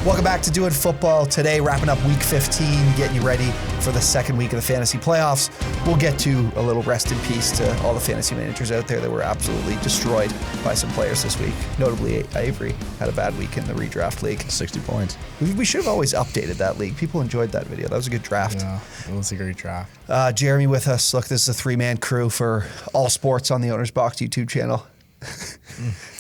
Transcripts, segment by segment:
Welcome back to Doing Football. Today, wrapping up Week 15, getting you ready for the second week of the fantasy playoffs. We'll get to a little rest in peace to all the fantasy managers out there that were absolutely destroyed by some players this week. Notably, Avery had a bad week in the redraft league. 60 points. We should have always updated that league. People enjoyed that video. That was a good draft. Yeah, it was a great draft. Jeremy with us. Look, this is a three-man crew for all sports on the OwnersBox YouTube channel.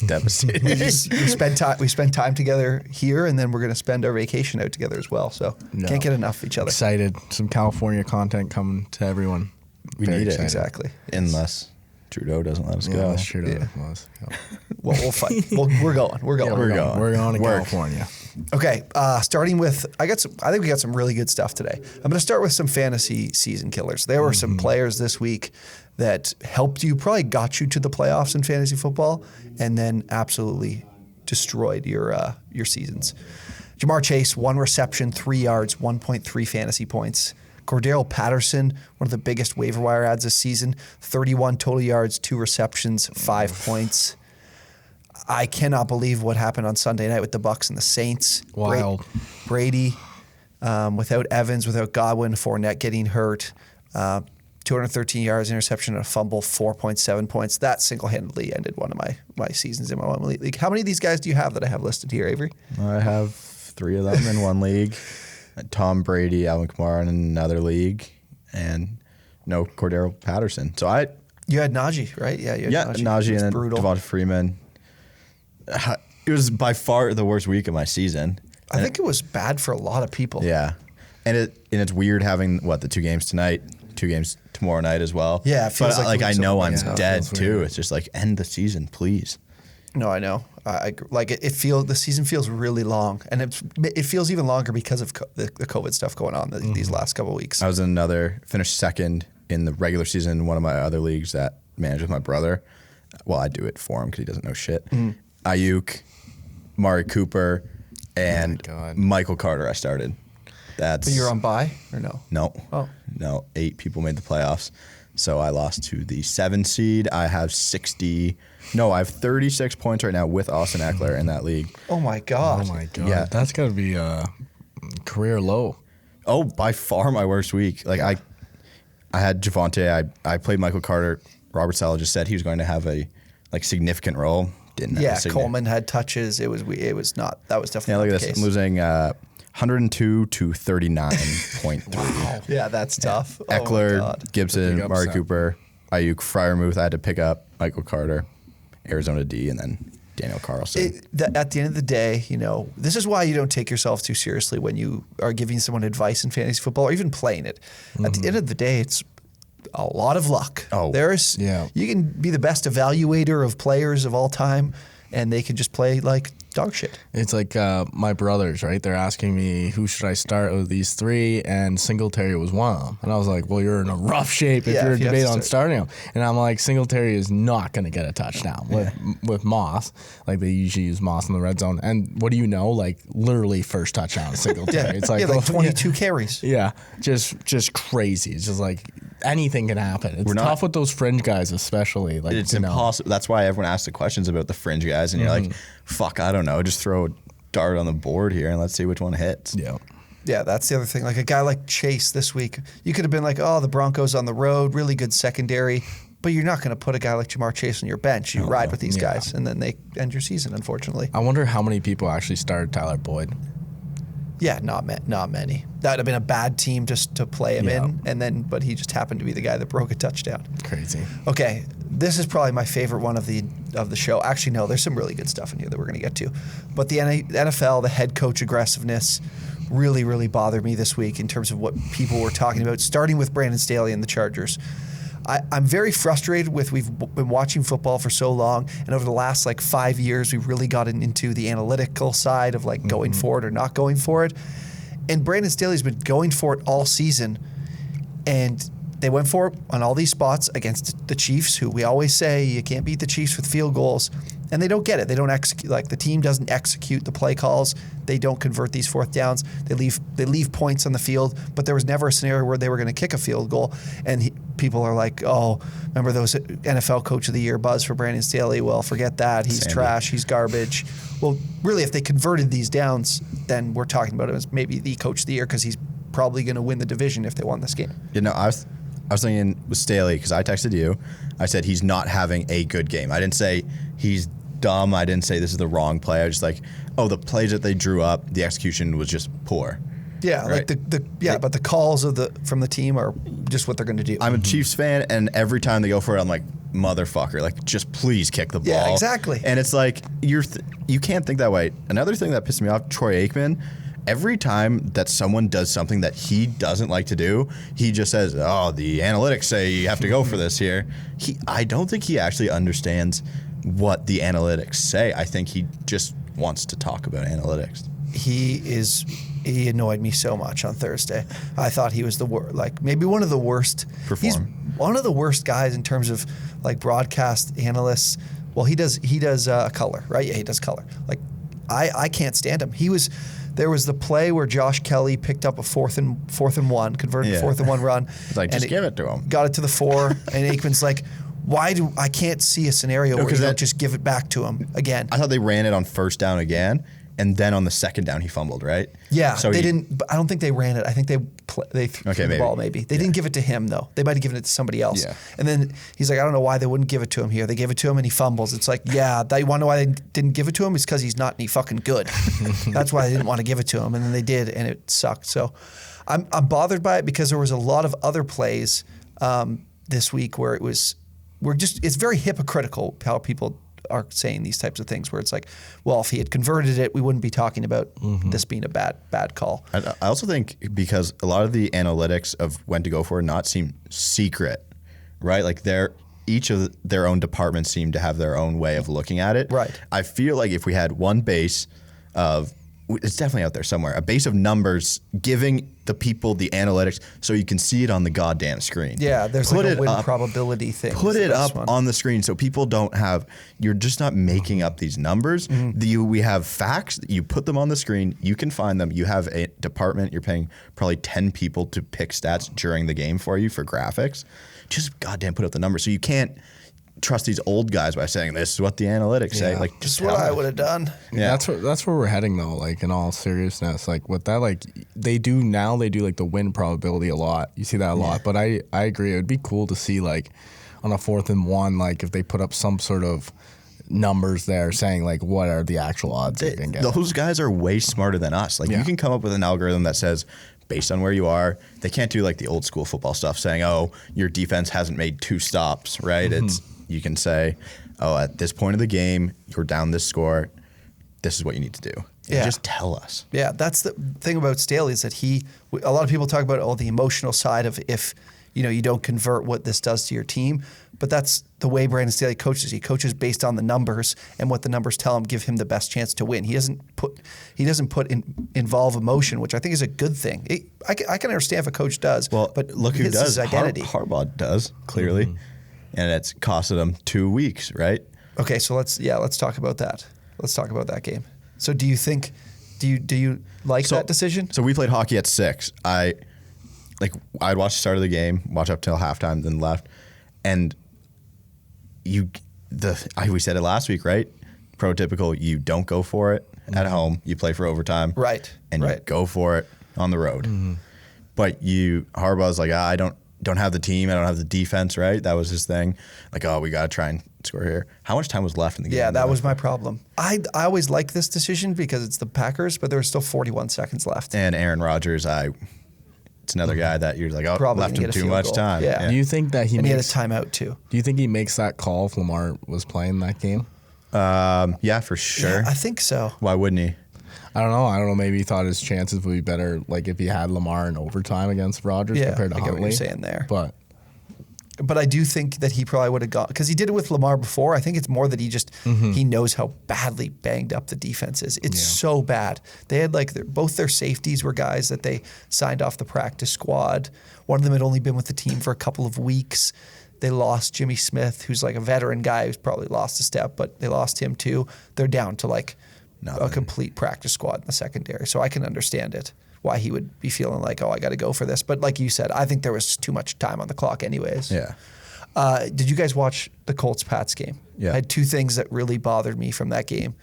Devastating. we spend time together here, and then we're going to spend our vacation out together as well. So can't get enough of each other. Excited. Some California content coming to everyone. We Very need excited. it. Exactly. Unless Trudeau doesn't let us go. That's true. Yeah. Yeah. Well, we'll fight. We're going. We're going. We're going to California. Okay, starting with, I think we got some really good stuff today. I'm going to start with some fantasy season killers. There were some players this week that helped you, probably got you to the playoffs in fantasy football, and then absolutely destroyed your seasons. Jamar Chase, 1 reception, 3 yards, 1.3 fantasy points. Cordero Patterson, one of the biggest waiver wire ads this season, 31 total yards, 2 receptions, 5 points. I cannot believe what happened on Sunday night with the Bucks and the Saints. Wild. Brady, without Evans, without Godwin, Fournette getting hurt, 213 yards, interception, and a fumble, 4.7 points. That single-handedly ended one of my seasons in my one league. How many of these guys do you have that I have listed here, Avery? I have 3 of them in one league. Tom Brady, Alvin Kamara in another league, and no Cordero Patterson. So You had Najee, right? Yeah, you had Najee and then brutal. Devonta Freeman. It was by far the worst week of my season. I think it was bad for a lot of people. Yeah, and it's weird having the 2 games tonight, 2 games tomorrow night as well. Yeah, it feels but like I know I'm weeks dead feels too. weird. It's just like end the season, please. No, I know. The season feels really long, and it feels even longer because of the COVID stuff going on these last couple of weeks. I was finished second in the regular season in one of my other leagues that managed with my brother. Well, I do it for him because he doesn't know shit. Ayuk, Mari Cooper, and Michael Carter I started. But you're on bye or no? No. Oh. No, 8 people made the playoffs. So I lost to the 7 seed. I have 36 points right now with Austin Eckler in that league. Oh my God. Oh, my God. Yeah. That's got to be a career low. Oh, by far my worst week. Like I had Javonte. I played Michael Carter. Robert Saleh just said he was going to have a significant role. Didn't have Yeah, a significant. Coleman had touches. It was not. That was definitely Yeah, look not at the this. case. I'm losing 102 to 39.3. Wow. Yeah, that's tough. Eckler, Oh my God. Gibson, Big Mari upset. Cooper, Ayuk, Freiermuth. I had to pick up Michael Carter, Arizona D, and then Daniel Carlson. At the end of the day, this is why you don't take yourself too seriously when you are giving someone advice in fantasy football or even playing it. At the end of the day, it's a lot of luck. Oh, You can be the best evaluator of players of all time, and they can just play like dog shit. It's like my brothers, right? They're asking me, who should I start with these 3? And Singletary was one of them. And I was like, well, you're in a rough shape if Yeah, you're if you have to debating on start. starting him. And I'm like, Singletary is not going to get a touchdown with Moss. Like, they usually use Moss in the red zone. And what do you know? Like, literally first touchdown of Singletary. It's like, 22 carries. Yeah, just crazy. It's just like anything can happen. It's tough with those fringe guys, especially. Like, It's impossible. That's why everyone asks the questions about the fringe guys, and you're like, fuck, I don't know. Just throw a dart on the board here and let's see which one hits. Yeah. Yeah, that's the other thing. Like a guy like Chase this week, you could have been like, oh, the Broncos on the road, really good secondary, but you're not going to put a guy like Jamar Chase on your bench. You ride with these guys, and then they end your season, unfortunately. I wonder how many people actually started Tyler Boyd. Yeah, not many. That would have been a bad team just to play him in, but he just happened to be the guy that broke a touchdown. Crazy. Okay, this is probably my favorite one of the show. Actually, no, there's some really good stuff in here that we're going to get to. But the NFL, the head coach aggressiveness, really, really bothered me this week in terms of what people were talking about, starting with Brandon Staley and the Chargers. I'm very frustrated with we've been watching football for so long, and over the last 5 years, we've really gotten into the analytical side of going for it or not going for it. And Brandon Staley's been going for it all season, and they went for it on all these spots against the Chiefs, who we always say you can't beat the Chiefs with field goals. and they don't get it. They don't execute, like the team doesn't execute the play calls. They don't convert these fourth downs. They leave points on the field, but there was never a scenario where they were going to kick a field goal. And people are like, oh, remember those NFL Coach of the Year buzz for Brandon Staley? Well, forget that. He's trash. He's garbage. Well, really, if they converted these downs, then we're talking about him as maybe the Coach of the Year because he's probably going to win the division if they won this game. You know, I was thinking with Staley because I texted you. I said he's not having a good game. I didn't say he's dumb. I didn't say this is the wrong play. I was just like, oh, the plays that they drew up, the execution was just poor. Yeah, right? But the calls from the team are just what they're going to do. I'm a Chiefs fan, and every time they go for it, I'm like, motherfucker, like just please kick the ball. Yeah, exactly. And it's like you can't think that way. Another thing that pissed me off, Troy Aikman. Every time that someone does something that he doesn't like to do, he just says, "Oh, the analytics say you have to go for this here." I don't think he actually understands what the analytics say. I think he just wants to talk about analytics. He annoyed me so much on Thursday. I thought he was the worst, like maybe one of the worst. He's one of the worst guys in terms of like broadcast analysts. Well, he does color, right? Yeah, he does color. Like I can't stand him. There was the play where Josh Kelly picked up a fourth and one, converted a 4th and 1 run. It's like, just give it to him. Got it to the 4, and Aikman's like, I can't see a scenario where you don't just give it back to him again. I thought they ran it on first down again, and then on the second down he fumbled, right? Yeah, so they didn't. I don't think they ran it. I think they threw the ball. Maybe they didn't give it to him though. They might have given it to somebody else. Yeah. And then he's like, I don't know why they wouldn't give it to him here. They gave it to him and he fumbles. It's like, yeah, you want to know why they didn't give it to him? It's because he's not any fucking good. That's why they didn't want to give it to him. And then they did, and it sucked. So I'm bothered by it because there was a lot of other plays this week where it's very hypocritical how people are saying these types of things where it's like, well, if he had converted it, we wouldn't be talking about this being a bad call. I also think because a lot of the analytics of when to go for or not seem secret, right? Like each of their own departments seem to have their own way of looking at it. Right. I feel like if we had one base of, it's definitely out there somewhere, a base of numbers giving the people the analytics so you can see it on the goddamn screen. Yeah, there's like a win probability thing. Put it up on the screen so people you're just not making up these numbers. We have facts, you put them on the screen, you can find them. You have a department, you're paying probably 10 people to pick stats during the game for you for graphics. Just goddamn put up the numbers so you can't trust these old guys by saying this is what the analytics say. Like, just what I would have done. Yeah, that's where we're heading though. Like in all seriousness, like with that, like they do like the win probability a lot. You see that a lot, but I agree. It would be cool to see like on a 4th and 1, like if they put up some sort of numbers there saying like what are the actual odds they can get. Those guys are way smarter than us. Like you can come up with an algorithm that says, based on where you are, they can't do like the old school football stuff saying, oh, your defense hasn't made 2 stops, right? You can say, oh, at this point of the game, you're down this score. This is what you need to do. Yeah. Just tell us. Yeah, that's the thing about Staley is that a lot of people talk about the emotional side of if you don't convert what this does to your team, but that's the way Brandon Staley coaches. He coaches based on the numbers and what the numbers tell him give him the best chance to win. He doesn't involve emotion, which I think is a good thing. I can understand if a coach does, but look who does. His identity. Harbaugh does clearly. And it's costed them 2 weeks, right? Okay, so let's talk about that. Let's talk about that game. So do you like that decision? So we played hockey at 6. I'd watch the start of the game, watch up till halftime, then left. And we said it last week, right? Prototypical, you don't go for it at home, you play for overtime. Right. And you go for it on the road. But Harbaugh's like, I don't have the team, I don't have the defense, right? That was his thing. Like, oh, we got to try and score here. How much time was left in the game? Yeah, that was my problem. I always like this decision because it's the Packers, but there was still 41 seconds left. And Aaron Rodgers, it's another guy that you're like, oh, probably left him too much time. Yeah. Do you think that he had a timeout too? Do you think he makes that call if Lamar was playing that game? Yeah, for sure. Yeah, I think so. Why wouldn't he? I don't know. Maybe he thought his chances would be better, like if he had Lamar in overtime against Rodgers compared to I get Huntley. what you're saying there. But I do think that he probably would have got, because he did it with Lamar before. I think it's more that he knows how badly banged up the defense is. It's so bad. They had both their safeties were guys that they signed off the practice squad. One of them had only been with the team for a couple of weeks. They lost Jimmy Smith, who's like a veteran guy who's probably lost a step, but they lost him too. They're down to like a complete practice squad in the secondary. So I can understand it, why he would be feeling like, oh, I got to go for this. But like you said, I think there was too much time on the clock anyways. Yeah. Did you guys watch the Colts Pats game? Yeah. I had two things that really bothered me from that game.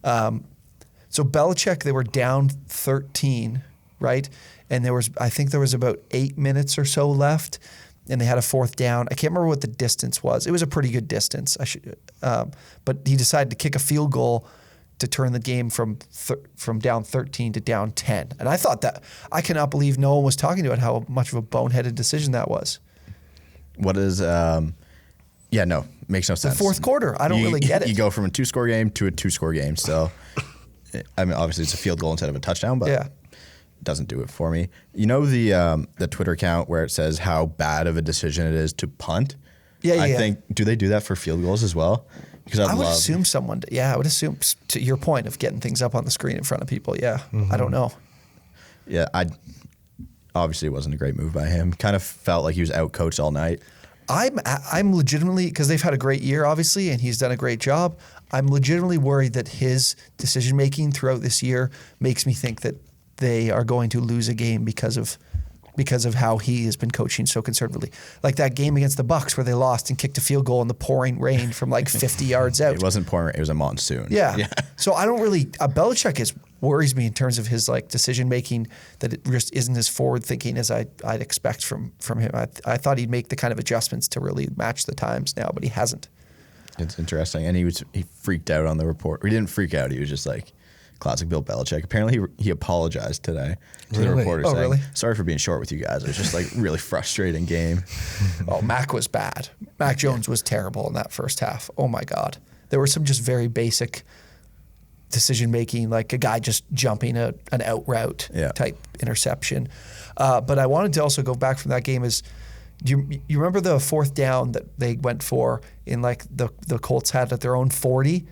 So Belichick, they were down 13, right? And I think there was about 8 minutes or so left, and they had a fourth down. I can't remember what the distance was. It was a pretty good distance. But he decided to kick a field goal to turn the game from down 13 to down 10. And I thought that, I cannot believe no one was talking about how much of a boneheaded decision that was. What is, makes no sense. The fourth quarter, I don't really get it. You go from a 2-score game to a 2-score game. So, I mean, obviously it's a field goal instead of a touchdown, but it doesn't do it for me. You know the Twitter account where it says how bad of a decision it is to punt? I think, do they do that for field goals as well? Because I would assume someone, I would assume, to your point of getting things up on the screen in front of people, I don't know. Yeah, obviously it wasn't a great move by him. Kind of felt like he was out-coached all night. I'm legitimately, because they've had a great year, obviously, and he's done a great job, I'm legitimately worried that his decision-making throughout this year makes me think that they are going to lose a game because of how he has been coaching so conservatively. Like that game against the Bucks where they lost and kicked a field goal in the pouring rain from like 50 yards out. It wasn't pouring rain, it was a monsoon. Yeah. So I don't really, Belichick worries me in terms of his like decision making, that it just isn't as forward thinking as I'd expect from him. I thought he'd make the kind of adjustments to really match the times now, but he hasn't. It's interesting. And he freaked out on the report. He didn't freak out, he was just like, classic Bill Belichick. Apparently he apologized today to the reporter saying, sorry for being short with you guys. It was just like really frustrating game. Oh, Mac was bad. Mac Jones was terrible in that first half. Oh my God. There were some just very basic decision making, like a guy just jumping an out route type interception. But I wanted to also go back from that game do you remember the fourth down that they went for in like the Colts had at their own 40?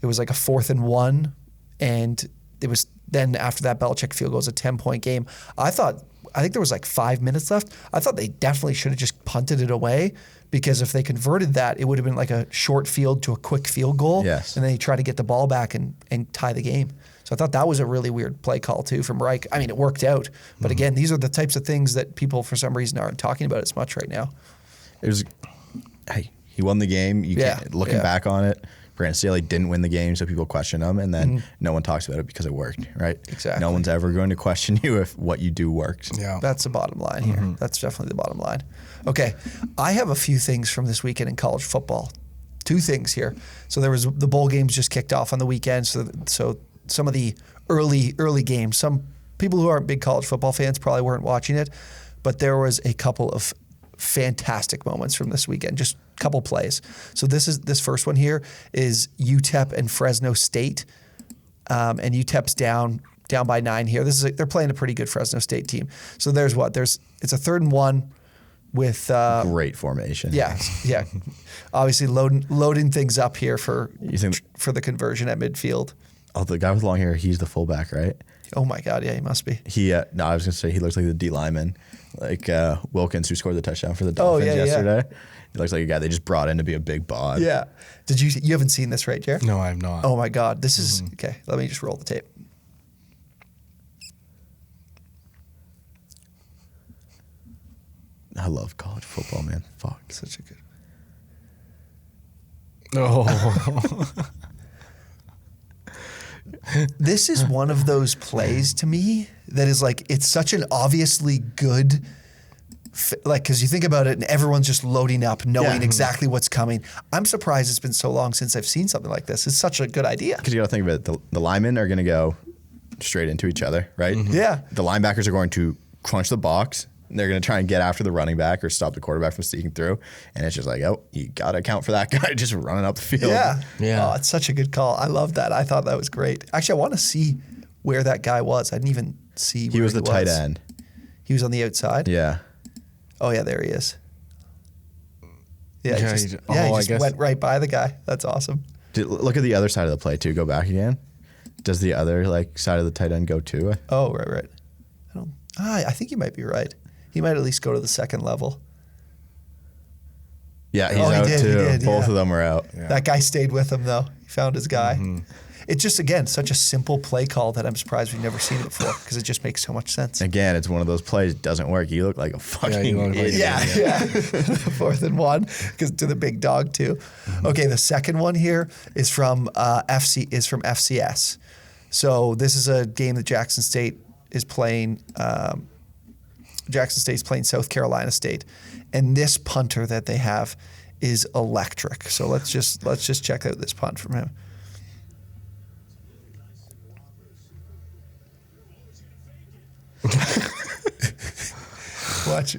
It was like a 4th and 1. And it was then after that Belichick field goal was a 10-point game. I think there was like 5 minutes left. I thought they definitely should have just punted it away, because if they converted that, it would have been like a short field to a quick field goal. Yes. And then they try to get the ball back and tie the game. So I thought that was a really weird play call too from Reich. I mean, it worked out. But again, these are the types of things that people for some reason aren't talking about as much right now. He won the game. Looking back on it, Brandon Staley didn't win the game, so people question him, and then no one talks about it because it worked, right? Exactly. No one's ever going to question you if what you do works. Yeah. That's the bottom line here. That's definitely the bottom line. Okay, I have a few things from this weekend in college football. 2 things here. So there was the bowl games just kicked off on the weekend, so some of the early games, some people who aren't big college football fans probably weren't watching it, but there was a couple of fantastic moments from this weekend, just a couple plays. So this first one here is UTEP and Fresno State, and UTEP's down by 9 here. They're playing a pretty good Fresno State team. So it's a 3rd and 1 with great formation. Yeah. Obviously loading things up here for the conversion at midfield. Oh, the guy with long hair, he's the fullback, right? Oh my God, yeah, he must be. I was gonna say he looks like the D lineman, like Wilkins, who scored the touchdown for the Dolphins yesterday. Yeah. He looks like a guy they just brought in to be a big bod. Yeah. You haven't seen this, right, Jared? No, I have not. Oh my God, this is okay. Let me just roll the tape. I love college football, man. Fuck, such a good. Oh. This is one of those plays to me that is like, it's such an obviously good, like, because you think about it and everyone's just loading up, knowing exactly what's coming. I'm surprised it's been so long since I've seen something like this. It's such a good idea. Because you got to think about it. The linemen are going to go straight into each other, right? Yeah. The linebackers are going to crunch the box. They're going to try and get after the running back or stop the quarterback from sneaking through. And it's just like, oh, you got to account for that guy just running up the field. Yeah. Oh, it's such a good call. I love that. I thought that was great. Actually, I want to see where that guy was. I didn't even see where he was. He was the tight end. He was on the outside? Yeah. Oh, yeah, there he is. Yeah, he just I went right by the guy. That's awesome. Look at the other side of the play, too. Go back again. Does the other side of the tight end go, too? Oh, right. I think you might be right. He might at least go to the second level. Yeah, he's Oh, he out did, he too. did, Both yeah. of them are out. That guy stayed with him though. He found his guy. It's just, again, such a simple play call that I'm surprised we've never seen it before because it just makes so much sense. Again, it's one of those plays that doesn't work. You look like a fucking you look like- idiot. Yeah. 4th and 1 because to the big dog too. Okay, the second one here is from FCS. So this is a game that Jackson State is playing. Jackson State's playing South Carolina State, and this punter that they have is electric. So let's just check out this punt from him. Watch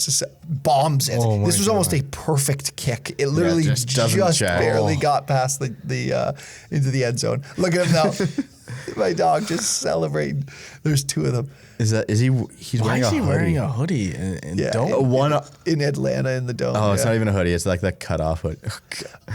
this. Bombs it. Oh my This was almost God. a perfect kick. It literally just just, doesn't check. barely Oh. got past the into the end zone. Look at him now. My dog just celebrating. There's 2 of them. He's Why wearing is a he hoodie. wearing a hoodie and Yeah. don't? One. In Atlanta in the dome. Oh, it's yeah. not even a hoodie. It's like the cutoff hood.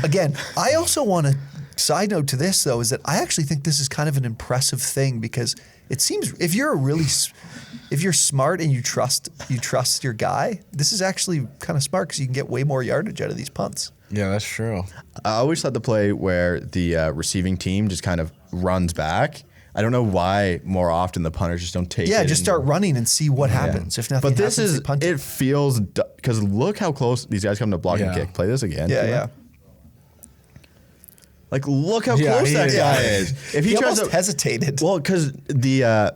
Again, I also want to side note to this though is that I actually think this is kind of an impressive thing because it seems if you're smart and you trust your guy, this is actually kind of smart because you can get way more yardage out of these punts. Yeah, that's true. I always thought the play where the receiving team just kind of runs back. I don't know why more often the punters just don't take it. Yeah, just and- start running and see what happens. If nothing But this happens, is, they punt it feels, because look how close these guys come to blocking Yeah. kick. Play this again. Yeah. Like, look how Yeah, close he that is. guy Yeah. is. If He tries almost to, hesitated. well, because the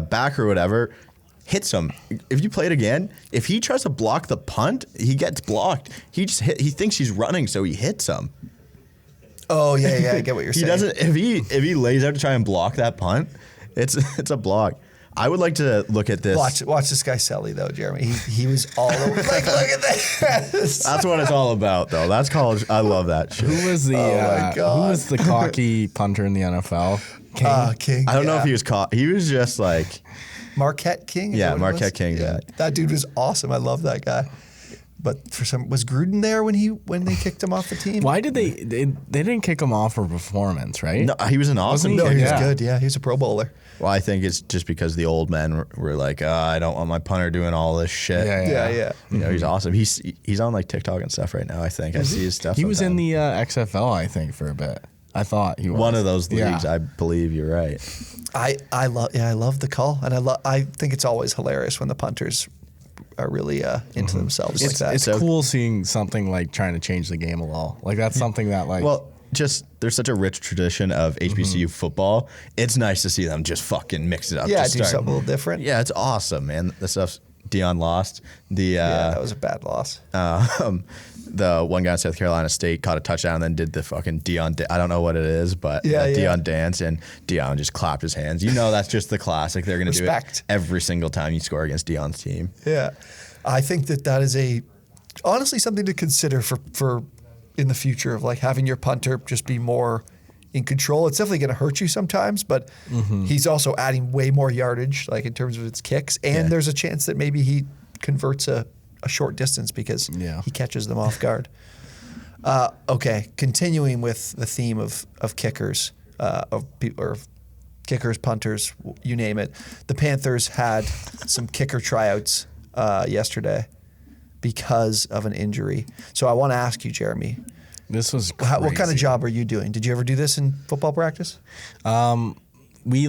back or whatever hits him. If you play it again, if he tries to block the punt, he gets blocked. He thinks he's running, so he hits him. Oh yeah, I get what you're He saying. doesn't. If he lays out to try and block that punt, it's a block. I would like to look at this. Watch this guy Selly though, Jeremy. He was all over. Like, look at this. That's what it's all about, though. That's college. I love that shit. Who was the my who God. was the cocky punter in the NFL? King. King. I don't know yeah. if he was caught. He was just like, Marquette King. Is Yeah, that what it Marquette was? King, yeah. That dude was awesome. I love that guy. But for some, was Gruden there when they kicked him off the team? Why did they didn't kick him off for performance, right? no, he was an awesome. he? No, he was Yeah. good. Yeah, he was a Pro Bowler. Well, I think it's just because the old men were like, I don't want my punter doing all this shit. Yeah. You know, he's awesome. He's on like TikTok and stuff right now. I think I see his stuff. He was in sometimes. the XFL, I think, for a bit. I thought he was one of those Yeah. leagues. I believe you're right. I love the call, and I think it's always hilarious when the punters are really into themselves like that. It's cool seeing something like trying to change the game a little. Like that's something that like Well, just there's such a rich tradition of HBCU football. It's nice to see them just fucking mix it up. Yeah, just do something a little different. Yeah, it's awesome, man. The stuff Dion lost. Yeah, that was a bad loss. The one guy in South Carolina State caught a touchdown and then did the fucking Dion. I don't know what it is, but Yeah, Dion dance and Dion just clapped his hands. You know, that's just the classic. They're going to do it Respect. every single time you score against Dion's team. Yeah, I think that is honestly something to consider for in the future of like having your punter just be more in control. It's definitely going to hurt you sometimes, but he's also adding way more yardage, like in terms of its kicks, and there's a chance that maybe he converts a short distance because he catches them off guard. Okay, continuing with the theme of kickers, or kickers, punters, you name it. The Panthers had some kicker tryouts yesterday because of an injury. So I want to ask you, Jeremy, this was crazy. what kind of job are you doing? Did you ever do this in football practice? We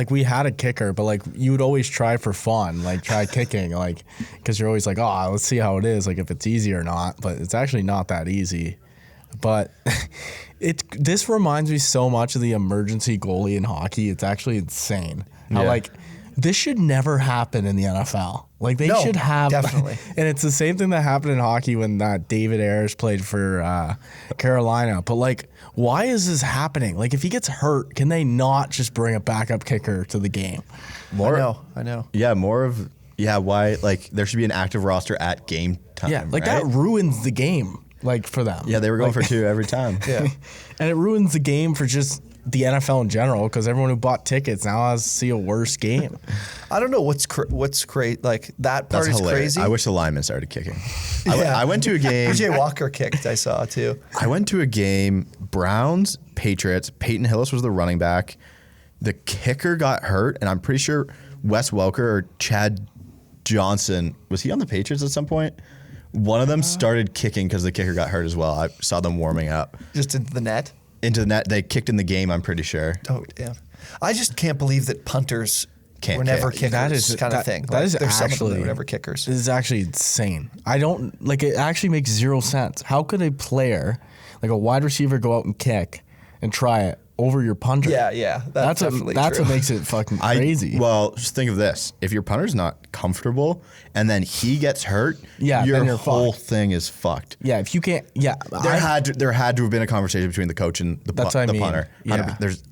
we had a kicker, but like you would always try for fun, like try kicking, like because you're always like, oh, let's see how it is, like if it's easy or not. But it's actually not that easy. But this reminds me so much of the emergency goalie in hockey. It's actually insane how like this should never happen in the NFL. Like they No, should have definitely. And it's the same thing that happened in hockey when David Ayers played for Carolina. But like, why is this happening? Like, if he gets hurt, can they not just bring a backup kicker to the game? I know. Yeah, more of why like there should be an active roster at game time. Yeah, like right? that ruins the game, like for them. Yeah, they were going for 2 every time. Yeah. And it ruins the game for just the NFL in general because everyone who bought tickets now has to see a worse game. I don't know what's great. Like that part That's is hilarious. crazy. I wish the linemen started kicking. Yeah. I went to a game. PJ Walker kicked. I saw too. I went to a game, Browns, Patriots. Peyton Hillis was the running back. The kicker got hurt, and I'm pretty sure Wes Welker or Chad Johnson, was he on the Patriots at some point? One of them started kicking because the kicker got hurt as well. I saw them warming up. Just into the net? Into the net. They kicked in the game, I'm pretty sure. Oh, damn. I just can't believe that punters Can't were never kick. kickers That is- kind that- of thing. that is there's some of them actually- that were never kickers. This is actually insane. I don't like it. Actually makes zero sense. How could a player, like a wide receiver, go out and kick and try it over your punter? Yeah. That's definitely that's true. what makes it fucking crazy. Well, just think of this. If your punter's not comfortable and then he gets hurt, Yeah, your then you're whole fucked. thing is fucked. Yeah, if you can't, yeah, There had to have been a conversation between the coach and the That's what I the mean. punter. Yeah. There's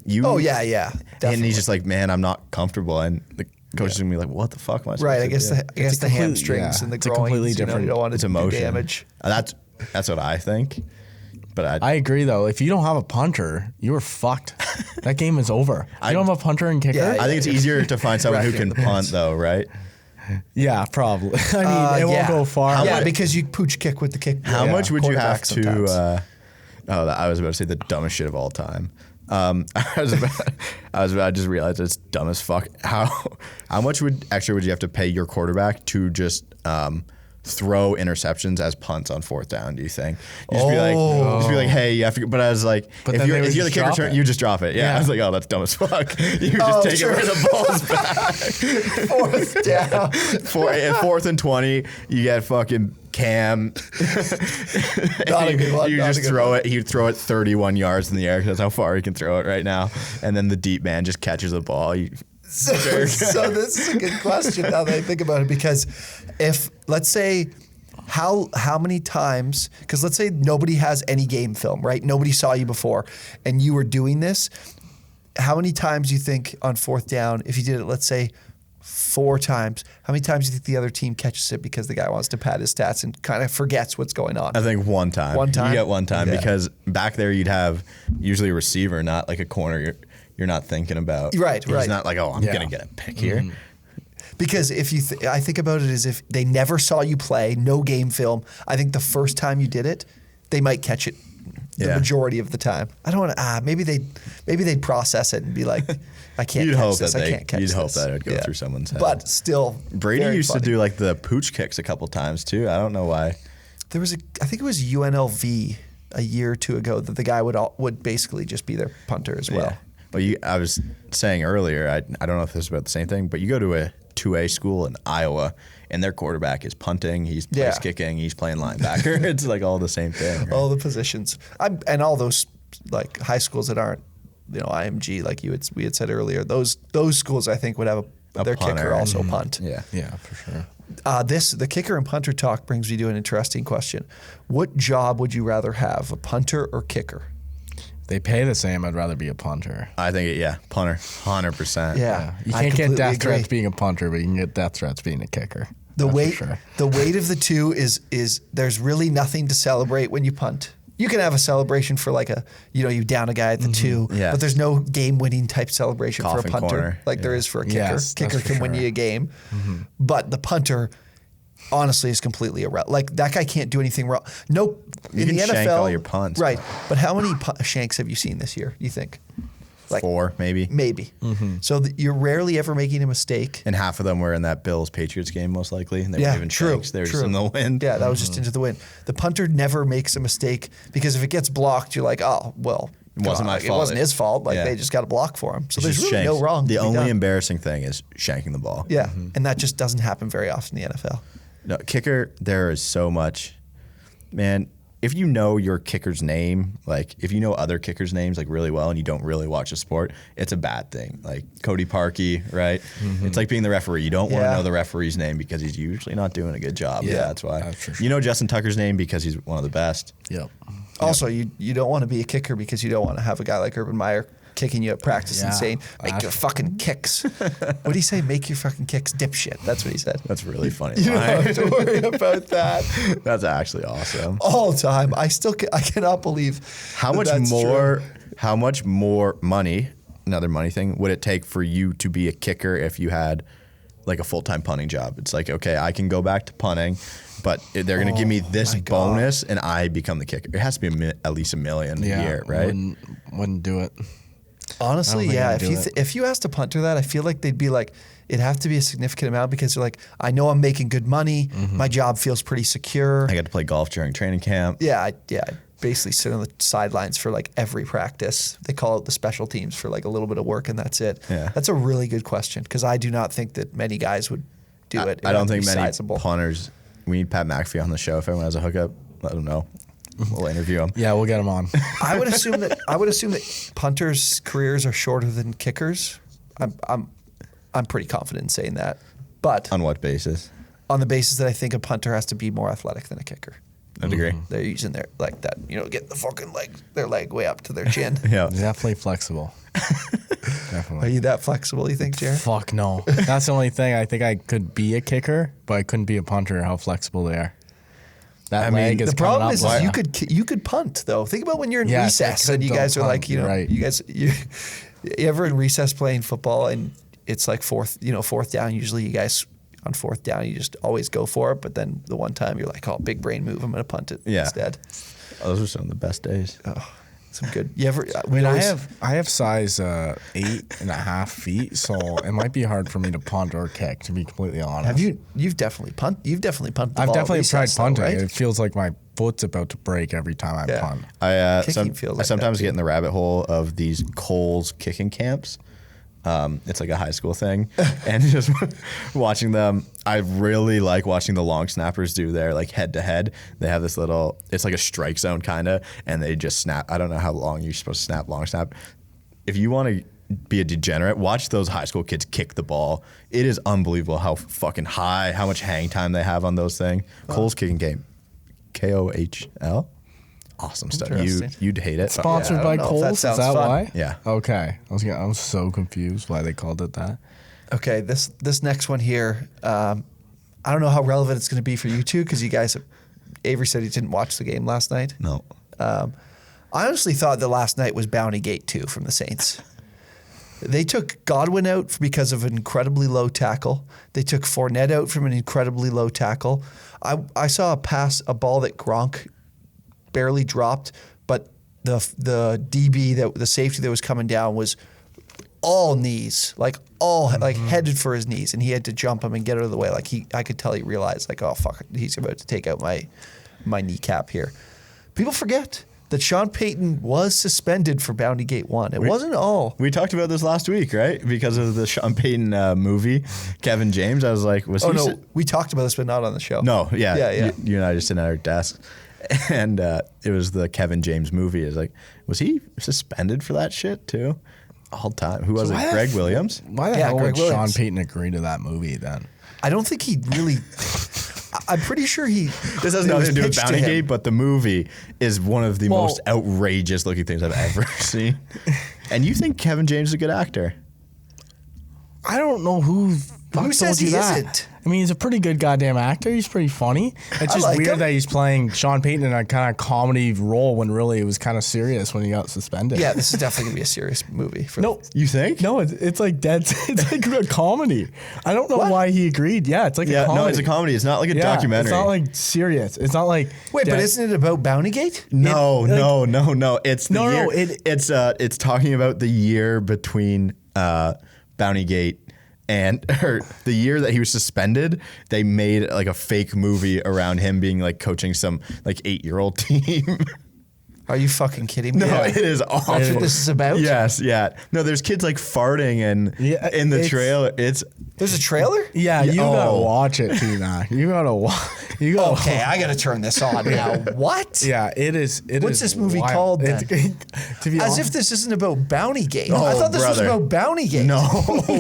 you. Oh, yeah. And Definitely. he's just like, man, I'm not comfortable. And the coach is gonna be like, what the fuck am I supposed Right, to I guess do? the a complete- hamstrings yeah, and the it's a groins. completely You different- don't want It's to do emotion. damage. That's what I think. But I agree though. If you don't have a punter, you are fucked. That game is over. You don't have a punter and kicker. Yeah, I think it's easier to find someone who Right. can punt though, right? Yeah, probably. I mean, it won't go far. Yeah, because you pooch kick with the kick. How much would you have quarterback sometimes. to? I was about to say the dumbest shit of all time. I just realized it's dumb as fuck. How much extra would you have to pay your quarterback to just throw interceptions as punts on fourth down? Do you think? Just be like, hey, you have to. But I was like, But if then you're they would the just kicker drop return, it. you just drop it. Yeah. Yeah. I was like, oh, that's dumb as fuck. You just take sure. it where the ball's back. Fourth down. Fourth and 20, you get fucking Cam. Not a good one, You not a just good throw it. He'd throw it 31 yards in the air because that's how far he can throw it right now. And then the deep man just catches the ball. So this is a good question now that I think about it, because if, let's say, how many times, because let's say nobody has any game film, right? Nobody saw you before and you were doing this. How many times do you think on fourth down, if you did it, let's say 4 times, how many times do you think the other team catches it because the guy wants to pad his stats and kind of forgets what's going on? I think one time. One time? You get one time Yeah. because back there you'd have usually a receiver, not like a corner. You're not thinking about. Right. He's not like, oh, I'm Yeah. going to get a pick here. Because if you, I think about it as if they never saw you play, no game film. I think the first time you did it, they might catch it the Yeah. majority of the time. I don't want to. Maybe they'd process it and be like, I can't You'd catch hope this. that I can't catch this. you'd hope that it would go through someone's head. But still, Brady very used funny. to do like the pooch kicks a couple times too. I don't know why. There was I think it was UNLV a year or two ago that the guy would basically just be their punter as well. Yeah. Well, I was saying earlier, I don't know if this is about the same thing, but you go to a 2A school in Iowa, and their quarterback is punting, he's place kicking, he's playing linebacker. It's like all the same thing. Right? All the positions, and all those like high schools that aren't, IMG, like we had said earlier. Those schools I think would have their punter. kicker also punt. Yeah. Yeah, for sure. The kicker and punter talk brings me to an interesting question. What job would you rather have, a punter or kicker? They pay the same. I'd rather be a punter. I think, punter, 100%. Yeah, You I can't get completely death agree. threats being a punter, but you can get death threats being a kicker. The That's for weight, sure. the weight of the two is there's really nothing to celebrate when you punt. You can have a celebration for like you down a guy at the 2, Yeah. but there's no game-winning type celebration for a Coffin punter corner. like there is for a kicker. Yes, that's Kicker for can win sure. you a game, but the punter, honestly, is completely irrelevant. Like that guy can't do anything wrong. Nope. You In can the NFL, shank all your punts. right? But how many shanks have you seen this year? You think? Like 4, maybe. maybe. So you're rarely ever making a mistake. And half of them were in that Bills-Patriots game, most likely. And they weren't even shanks. They were just in the wind. Yeah, that was just into the wind. The punter never makes a mistake because if it gets blocked, you're like, oh, well, It wasn't my It fault. wasn't his fault. Like Yeah. they just got a block for him. So It's there's just really shanks. no wrong. The to be only done. embarrassing thing is shanking the ball. Yeah, and that just doesn't happen very often in the NFL. No, kicker, there is so much. Man, if you know your kicker's name, like if you know other kickers' names like really well and you don't really watch the sport, it's a bad thing. Like Cody Parkey, right? It's like being the referee. You don't want to Yeah. know the referee's name because he's usually not doing a good job. Yeah. That's why. That's for sure. You know Justin Tucker's name because he's one of the best. Yep. Also, you don't want to be a kicker because you don't want to have a guy like Urban Meyer kicking you at practice and Yeah. saying, make your fucking kicks. What did he say? Make your fucking kicks, dipshit. That's what he said. That's really funny. You don't have to worry about that That's actually awesome. all the time. I cannot believe How that much that's more? true. How much more money? Another money thing. Would it take for you to be a kicker if you had like a full-time punting job? It's like, okay, I can go back to punting, but they're going to give me this my God. bonus, and I become the kicker. It has to be at least $1 million a year, right? Wouldn't do it. Honestly, think yeah. I'd do it. If you asked a punter that, I feel like they'd be like, it'd have to be a significant amount because they're like, I know I'm making good money. Mm-hmm. My job feels pretty secure. I got to play golf during training camp. Yeah, I basically sit on the sidelines for like every practice. They call out the special teams for like a little bit of work and that's it. Yeah. That's a really good question because I do not think that many guys would do it. I don't think It'd be many sizable. punters. We need Pat McAfee on the show. If everyone has a hookup, let him know. We'll interview him. Yeah, we'll get him on. I would assume that punters' careers are shorter than kickers. I'm pretty confident in saying that, but On what basis? on the basis that I think a punter has to be more athletic than a kicker. I'd agree. They're using their like that, get the fucking their leg way up to their chin. Yeah. Definitely flexible. Are Definitely. you that flexible? You think, Jared? Fuck no. That's the only thing. I think I could be a kicker, but I couldn't be a punter. How flexible they are. That leg is The problem coming is, up. you could punt though. Think about when you're in Yeah, recess they and you could guys are punt, like, right. you ever in recess playing football and it's like fourth down. Usually you guys on fourth down you just always go for it, but then the one time you're like, oh, big brain move, I'm gonna punt it instead. Oh, those are some of the best days. Some good. You ever? I mean, I have size 8.5 feet, so it might be hard for me to punt or kick. To be completely honest, Have you? You've definitely punted. You've definitely punted. The I've ball at definitely tried recess, though, punting. right? It feels like my foot's about to break every time I Yeah. punt. I Kicking feels like sometimes that, get in the rabbit hole of these Coles kicking camps. It's like a high school thing, and just watching them. I really like watching the long snappers do their like head to head. They have this little. It's like a strike zone kind of, and they just snap. I don't know how long you're supposed to snap long snap. If you want to be a degenerate, watch those high school kids kick the ball. It is unbelievable how fucking high, how much hang time they have on those things. Coles kicking game, KOHL. Awesome stuff. Interesting. You'd hate it. Sponsored I by don't know if that Coles. Is sounds that fun. why? Yeah. Okay. I'm so confused why they called it that. Okay, this next one here, I don't know how relevant it's going to be for you two because you guys, Avery said he didn't watch the game last night. No. I honestly thought that last night was Bountygate 2 from the Saints. They took Godwin out because of an incredibly low tackle. They took Fournette out from an incredibly low tackle. I saw a ball that Gronk barely dropped, but the DB, the safety that was coming down was all knees, like headed for his knees, and he had to jump him and get out of the way. I could tell he realized like, oh fuck, he's about to take out my kneecap here. People forget that Sean Payton was suspended for Bountygate 1. It wasn't all. We talked about this last week, right? Because of the Sean Payton movie, Kevin James. I was like, We talked about this, but not on the show. No, yeah. Yeah. You and I just sitting at our desk. And it was the Kevin James movie. It's like, was he suspended for that shit too? All time. Who was it? Greg Williams? Why the Yeah, hell Greg would Sean Williams. Payton agree to that movie then? I don't think he really. I'm pretty sure he. This has nothing to do with Bountygate, but the movie is one of the most outrageous looking things I've ever seen. And you think Kevin James is a good actor? I don't know who says told you he that. isn't? I mean, he's a pretty good goddamn actor. He's pretty funny. It's just like weird him. that he's playing Sean Payton in a kind of comedy role when really it was kind of serious when he got suspended. Yeah, this is definitely gonna be a serious movie. No, You think? no, it's like dead. It's like a comedy. I don't know why he agreed. Yeah, it's like a comedy. No, it's a comedy. It's not like a documentary. It's not like serious. It's not like Wait, but isn't it about Bountygate? No. It's the No, year, it's talking about the year between Bountygate and the year that he was suspended. They made like a fake movie around him being like coaching some like 8-year-old team. Are you fucking kidding me? No, it is awful. That's what this is about? Yes, yeah. No, there's kids like farting and in the trailer. There's a trailer? Yeah, you gotta watch it, Tina. You gotta watch. Okay, I gotta turn this on now. What? Yeah, it is. What's this movie wild. called then? To be As honest, if this isn't about Bountygate. Oh, I thought this brother. was about Bountygate. No,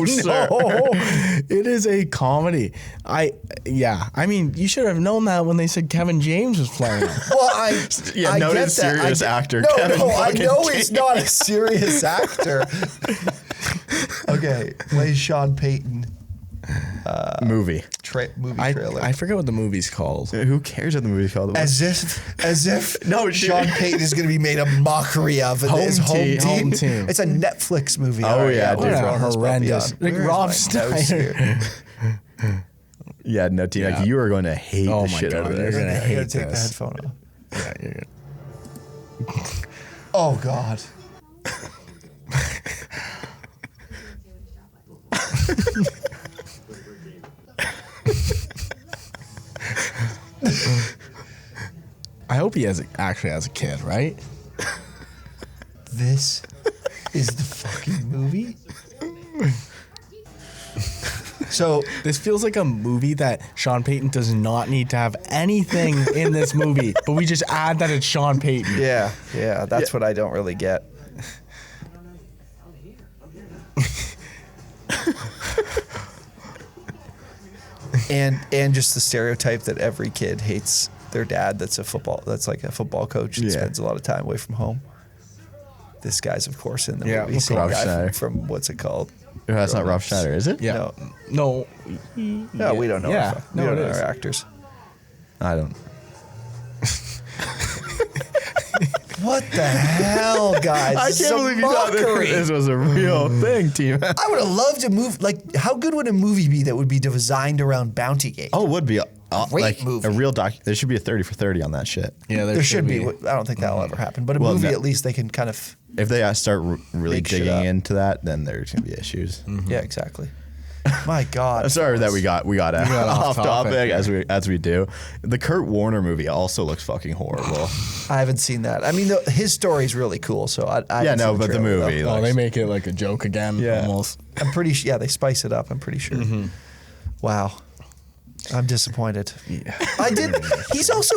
sir. it is a comedy. I mean, you should have known that when they said Kevin James was playing. Well, I noted get that. serious actor. No, Kevin I fucking know James. he's not a serious actor. Okay, plays Sean Payton. Movie. Movie trailer. I forget what the movie's called. Who cares what the movie's called? as if No, Sean Payton is going to be made a mockery of in his home team. Home team. It's a Netflix movie. Oh, yeah, we'll dude. throw this puppy Horrendous. on. Like Where's Rob my Schneider. notes here? Yeah, no, Tina, like, you are going to hate Oh the my shit out of God, this. you're gonna I gotta hate take the this. headphone off. Yeah, you're good. Oh God. hope he actually has a kid, right? This is the fucking movie. So this feels like a movie that Sean Payton does not need to have anything in this movie, but we just add that it's Sean Payton. Yeah, that's what I don't really get. and just the stereotype that every kid hates their dad that's like a football coach and spends a lot of time away from home. This guy's, of course, in the movie. Same guy from what's it called? That's not Rob Schneider, is it? Yeah. No, we don't know. Yeah. We don't know our actors. I don't. What the hell, guys? I can't believe you thought this was a real thing, team. I would have loved a movie. Like, how good would a movie be that would be designed around Bountygate? Oh, it would be Great like movie. a real doc. There should be a 30 for 30 on that shit. Yeah, there should be. I don't think that'll ever happen. But a movie, at least they can kind of. If they start really Make shit digging up. into that, then there's gonna be issues. Yeah, exactly. My God. I'm sorry that we got off topic yeah. as we do. The Kurt Warner movie also looks fucking horrible. I haven't seen that. I mean, his story's really cool. So I Yeah, haven't no, seen but the trailer, movie, though. Oh, they make it like a joke again, almost. I'm pretty sure. Yeah, they spice it up. I'm pretty sure. Wow. I'm disappointed. Yeah.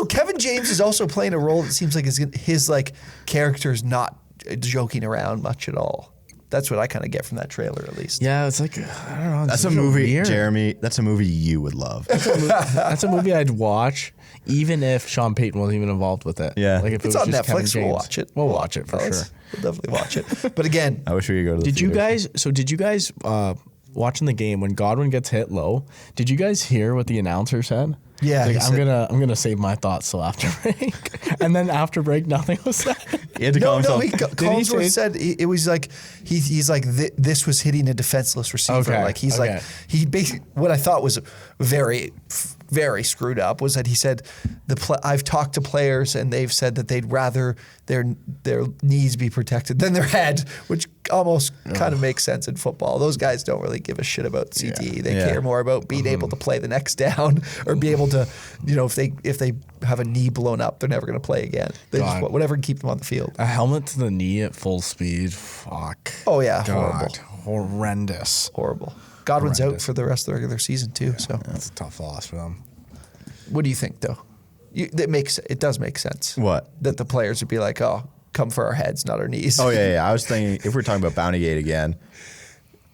Kevin James is also playing a role that seems like his like character's not joking around much at all. That's what I kind of get from that trailer, at least. Yeah, it's like, I don't know. That's a movie, Jeremy. That's a movie you would love. That's a movie I'd watch, even if Sean Payton wasn't even involved with it. Yeah. Like if It's it was on just Kevin Netflix. We'll James. watch it. We'll watch it for sure. We'll definitely watch it. But again, I wish we could go to the Did you theater. guys watching the game when Godwin gets hit low? Did you guys hear what the announcer said? Yeah, Like, he said- I'm gonna save my thoughts till after break, and then after break nothing was said. He had to call himself. Collinsworth said it was like he's like this was hitting a defenseless receiver. Okay, Like he's okay. like he basically what I thought was very screwed up was that he said I've talked to players and they've said that they'd rather their knees be protected than their head, which almost kind of makes sense in football. Those guys don't really give a shit about CTE. They care more about being able to play the next down or be able to, if they have a knee blown up, they're never going to play again. They just whatever can keep them on the field. A helmet to the knee at full speed. Fuck. Oh yeah, God, horrendous. horrible. Godwin's out for the rest of the regular season too. So That's a tough loss for them. what do you think though? It does make sense. What? That the players would be like, oh, come for our heads, not our knees. Oh yeah. I was thinking if we're talking about Bountygate again,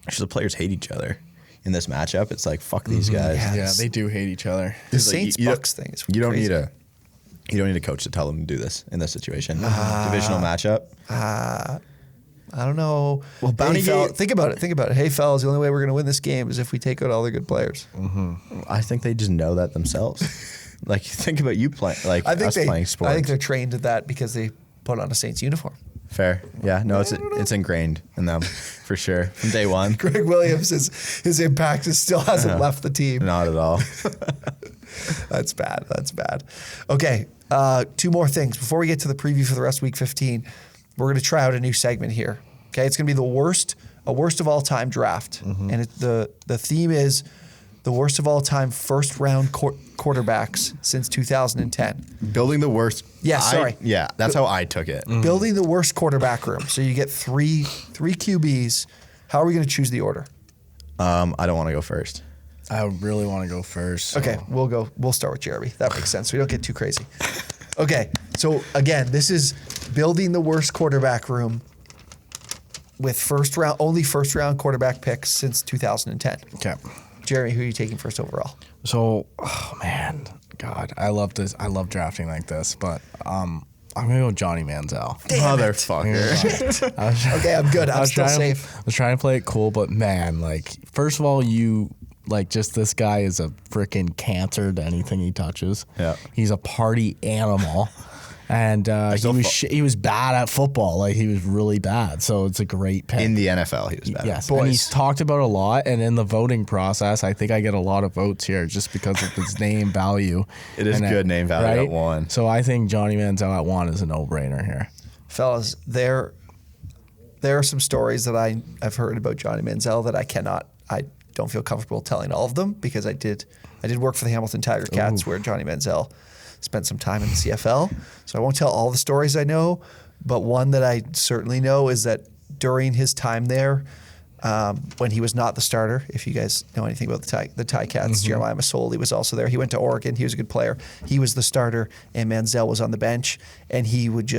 actually the players hate each other in this matchup. It's like fuck these guys. Yeah, they do hate each other. the It's like, Saints Bucks thing is You don't crazy. need a coach to tell them to do this in this situation. Divisional matchup. I don't know. Well, Bountygate- think about it. Hey, fellas, the only way we're going to win this game is if we take out all the good players. I think they just know that themselves. Like think about you playing, like us playing sports. I think they're trained to that because they put on a Saints uniform. Fair. Yeah. No, it's ingrained in them for sure from day one. Greg Williams, his impact still hasn't left the team. Not at all. That's bad. Okay, two more things. Before we get to the preview for the rest of Week 15, we're going to try out a new segment here. Okay, it's going to be a worst of all time draft. And the theme is the worst of all time first round quarterbacks since 2010. Building the worst. Yeah, sorry. Yeah, that's how I took it. Building the worst quarterback room. So you get three QBs. How are we going to choose the order? I don't want to go first. I really want to go first. Okay, we'll start with Jeremy. That makes sense. We don't get too crazy. Okay, so again, this is building the worst quarterback room with only first round quarterback picks since 2010. Okay. Jeremy, who are you taking first overall? So, oh man, God, I love this. I love drafting like this, but I'm gonna go Johnny Manziel. Motherfucker. Okay, I'm good. I'm still safe. I was trying to play it cool, but man, like, first of all, just this guy is a freaking cancer to anything he touches. Yeah. He's a party animal. And he was bad at football. Like, he was really bad. So it's a great pick. In the NFL, he was bad. Yes, Boys. and he's talked about a lot. And in the voting process, I think I get a lot of votes here just because of his name value. It is good name value at 1. So I think Johnny Manziel at 1 is a no-brainer here. Fellas, there are some stories that I've heard about Johnny Manziel that I don't feel comfortable telling all of them because I did work for the Hamilton Tiger Cats where Johnny Manziel spent some time in the CFL. So I won't tell all the stories I know, but one that I certainly know is that during his time there, when he was not the starter, if you guys know anything about the Ticats, Jeremiah Masoli was also there. He went to Oregon. He was a good player. He was the starter, and Manziel was on the bench, and he would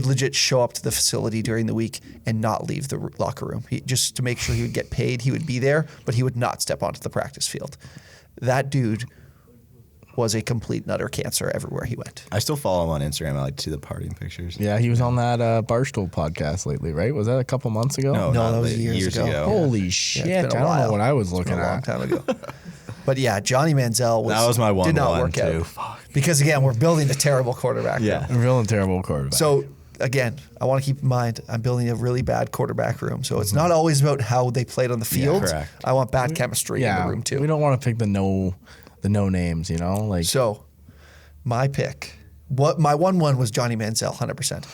legit show up to the facility during the week and not leave the locker room. Just to make sure he would get paid, he would be there, but he would not step onto the practice field. That dude was a complete and utter cancer everywhere he went. I still follow him on Instagram. I like to see the partying pictures. Yeah, he was on that Barstool podcast lately, right? Was that a couple months ago? No, that was years ago. Holy shit! it's been I a don't know while. what I was looking A long at. time ago. But yeah, Johnny Manziel That was my did not 1-1 work too. out. Fuck. Because again, we're building a terrible quarterback. Yeah. room. I'm feeling terrible quarterback. So again, I want to keep in mind I'm building a really bad quarterback room. So it's not always about how they played on the field. correct. I want bad chemistry in the room too. we don't want to pick the no names, you know, like. So my pick, my 1-1 was Johnny Manziel, 100%.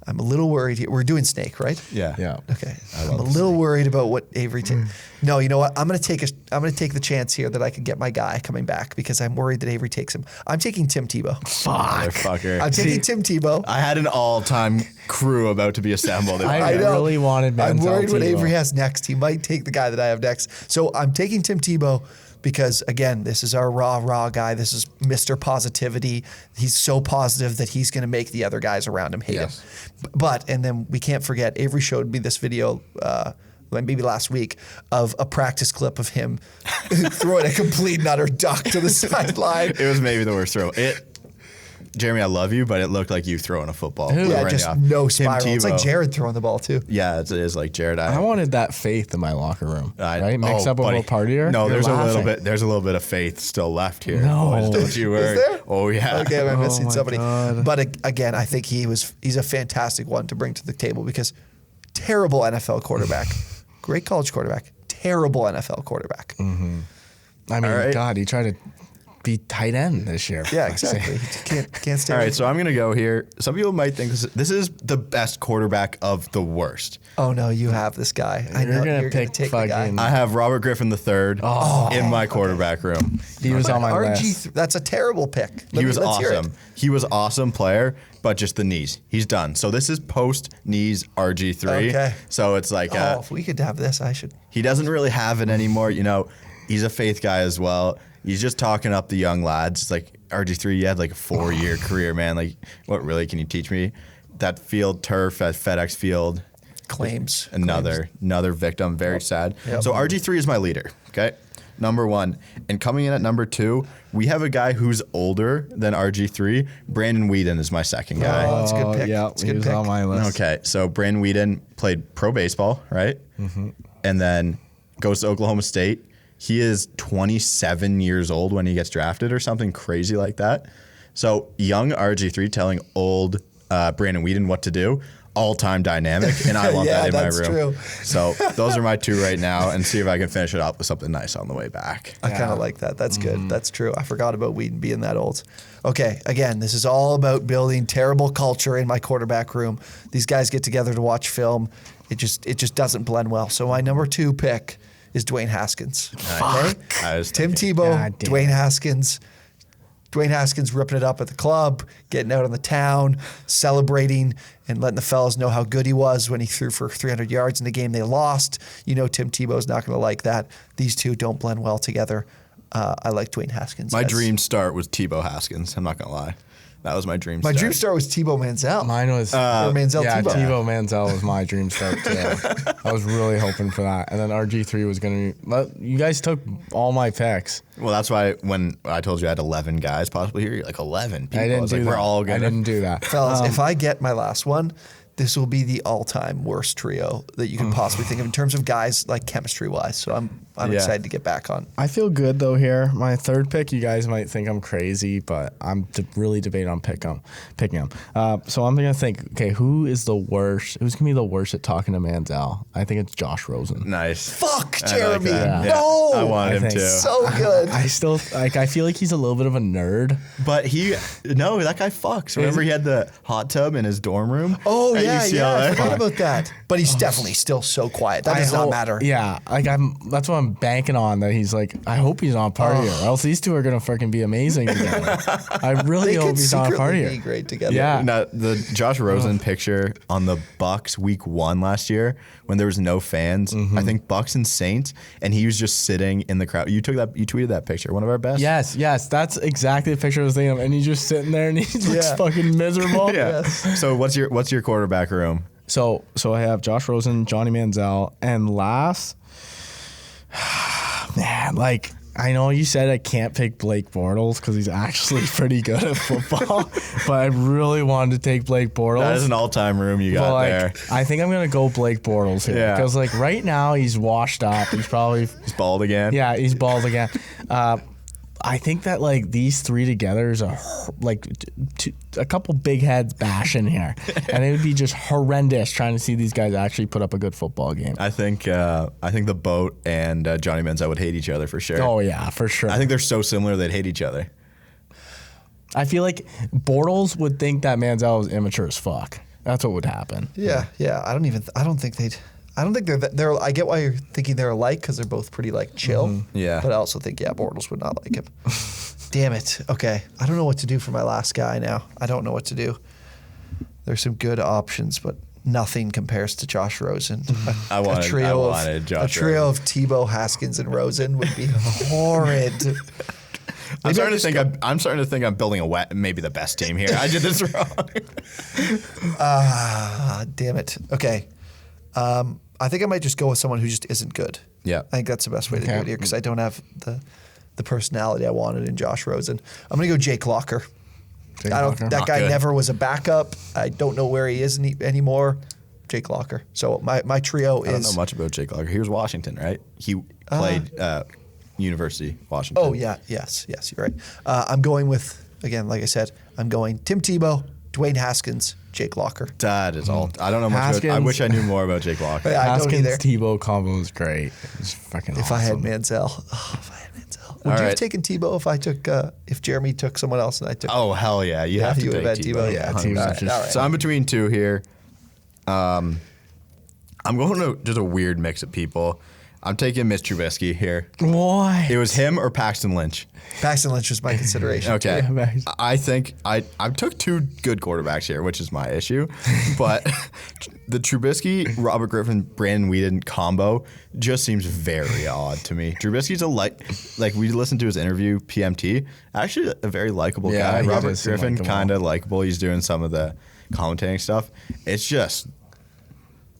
I'm a little worried here. We're doing Snake, right? Yeah. Yeah. Okay. I'm a little worried about what Avery. No, you know what? I'm gonna take the chance here that I could get my guy coming back because I'm worried that Avery takes him. I'm taking Tim Tebow. Motherfucker. I'm taking Tim Tebow. I had an all-time crew about to be assembled. I know. really wanted Manziel. I'm worried what Tebow. Avery has next. He might take the guy that I have next. So I'm taking Tim Tebow because, again, this is our raw guy. This is Mr. Positivity. He's so positive that he's going to make the other guys around him hate him. But, and then we can't forget, Avery showed me this video maybe last week of a practice clip of him throwing a complete and utter duck to the sideline. It was maybe the worst throw. Jeremy, I love you, but it looked like you throwing a football. Yeah, right in just the no Tim spiral. It's like Tebow. Jared throwing the ball too. Yeah, it is like Jared. I wanted that faith in my locker room, right? Mix up a buddy. little partier. No, You're there's laughing. a little bit of faith still left here. No. boys, don't you worry. Is there? Oh yeah. Okay, am I missing my somebody? God. But again, I think he's a fantastic one to bring to the table because terrible NFL quarterback, great college quarterback, terrible NFL quarterback. I mean, All right. God, he tried to be tight end this year. Yeah, exactly. He just can't stay. All away right, so I'm gonna go here. Some people might think this is the best quarterback of the worst. Oh no, you have this guy. I You're know gonna you're pick gonna take the guy. fucking- I have Robert Griffin III in my quarterback room. He was on my list. RG, that's a terrible pick. He was Let's hear it. awesome. He was awesome player, but just the knees. He's done. So this is post knees RG3. Okay. So it's like Oh, if we could have this, I should. he doesn't really have it anymore. You know, he's a faith guy as well. He's just talking up the young lads. It's like RG3, you had like a 4-year career, man. Like, what really can you teach me? That field turf at FedEx Field. Claims. Another victim. Very sad. Yep. So RG3 is my leader. Okay. Number 1. And coming in at number 2, we have a guy who's older than RG3. Brandon Whedon is my second guy. Oh, that's a good pick. Yeah, That's a he good was pick. on my list. Okay, so Brandon Whedon played pro baseball, right? And then goes to Oklahoma State. He is 27 years old when he gets drafted or something crazy like that. So young RG3 telling old Brandon Whedon what to do. All-time dynamic, and I want Yeah, that in my that's room. true. So those are my 2 right now, and see if I can finish it up with something nice on the way back. I kind of like that. That's good. That's true. I forgot about Whedon being that old. Okay, again, this is all about building terrible culture in my quarterback room. These guys get together to watch film. It just doesn't blend well. So my number 2 pick is Dwayne Haskins. Okay? I was Tim thinking- Tebow, God damn. Dwayne Haskins. Dwayne Haskins ripping it up at the club, getting out on the town, celebrating, and letting the fellas know how good he was when he threw for 300 yards in the game they lost. You know Tim Tebow's not going to like that. These two don't blend well together. I like Dwayne Haskins. My as- dream start was Tebow Haskins. I'm not gonna lie, that was my dream. My start. dream star was Tebow Manziel. Mine was Or Manziel yeah, Tebow. Tebow Manziel was my dream start too. I was really hoping for that, and then RG3 was gonna. But you guys took all my picks. Well, that's why when I told you I had 11 guys possibly here, you're like 11 people. I didn't was do like, that. We're all I gonna. didn't do that. Fellas, if I get my last one, this will be the all-time worst trio that you can possibly think of in terms of guys, like chemistry-wise. So I'm Yeah. excited to get back on. I feel good though here. My 3rd pick, you guys might think I'm crazy, but I'm really debating on picking him. So I'm gonna think, okay, who is the worst? Who's gonna be the worst at talking to Manziel? I think it's Josh Rosen. Nice. Fuck, I like Jeremy. that. No. I wanted him think to. So good. I still I feel like he's a little bit of a nerd. But that guy fucks. Remember he had the hot tub in his dorm room? Oh, at yeah, I UCLA? forgot about that. But he's definitely still so quiet. That does not matter. Yeah, that's what I'm I'm banking on that he's like, I hope he's on par here, or else these two are gonna freaking be amazing together. I really hope he's on par here. Be great together. Yeah. Now, the Josh Rosen picture on the Bucks week 1 last year when there was no fans, I think Bucks and Saints, and he was just sitting in the crowd. You tweeted that picture, one of our best. Yes, that's exactly the picture I was thinking of. And he's just sitting there and he looks fucking miserable. Yeah. So what's your quarterback room? So I have Josh Rosen, Johnny Manziel, and last, man, like, I know you said I can't pick Blake Bortles because he's actually pretty good at football, but I really wanted to take Blake Bortles. That is an all-time room you got there. I think I'm going to go Blake Bortles here because, like, right now he's washed up. He's bald again. Yeah, he's bald again. I think that, like, these three together is a couple big heads bashing here, and it would be just horrendous trying to see these guys actually put up a good football game. I think the Boat and Johnny Manziel would hate each other for sure. Oh yeah, for sure. I think they're so similar they'd hate each other. I feel like Bortles would think that Manziel was immature as fuck. That's what would happen. Yeah. I don't think they're. I get why you're thinking they're alike because they're both pretty like chill. Yeah. But I also think Bortles would not like him. Damn it. Okay. I don't know what to do for my last guy now. I don't know what to do. There's some good options, but nothing compares to Josh Rosen. A trio of Tebow, Haskins, and Rosen would be horrid. I'm starting to think I'm building maybe the best team here. I did this wrong. Damn it. Okay. I think I might just go with someone who just isn't good. Yeah. I think that's the best way to do it here because I don't have the personality I wanted in Josh Rosen. I'm going to go Jake Locker. That guy never was a backup. I don't know where he is anymore. Jake Locker. So my trio is. I don't know much about Jake Locker. He was Washington, right? He played University Washington. Oh yeah, yes, you're right. I'm going with, again, like I said, I'm going Tim Tebow, Dwayne Haskins, Jake Locker. That is all. I don't know much about. I wish I knew more about Jake Locker. I don't either. Haskins-Tebow combo is great. It's fucking awesome. If I had Manziel. Would you have taken Tebow if Jeremy took someone else and I took? Oh hell yeah, you have to take Tebow. Yeah, All right. So I'm between two here. I'm going to just a weird mix of people. I'm taking Mitch Trubisky here. Why? It was him or Paxton Lynch. Paxton Lynch was my consideration. Okay. Yeah, I think I took two good quarterbacks here, which is my issue. But the Trubisky, Robert Griffin, Brandon Weeden combo just seems very odd to me. Trubisky's like we listened to his interview, PMT, actually a very likable guy. Robert Griffin, kind of likable. He's doing some of the commentating stuff. It's just,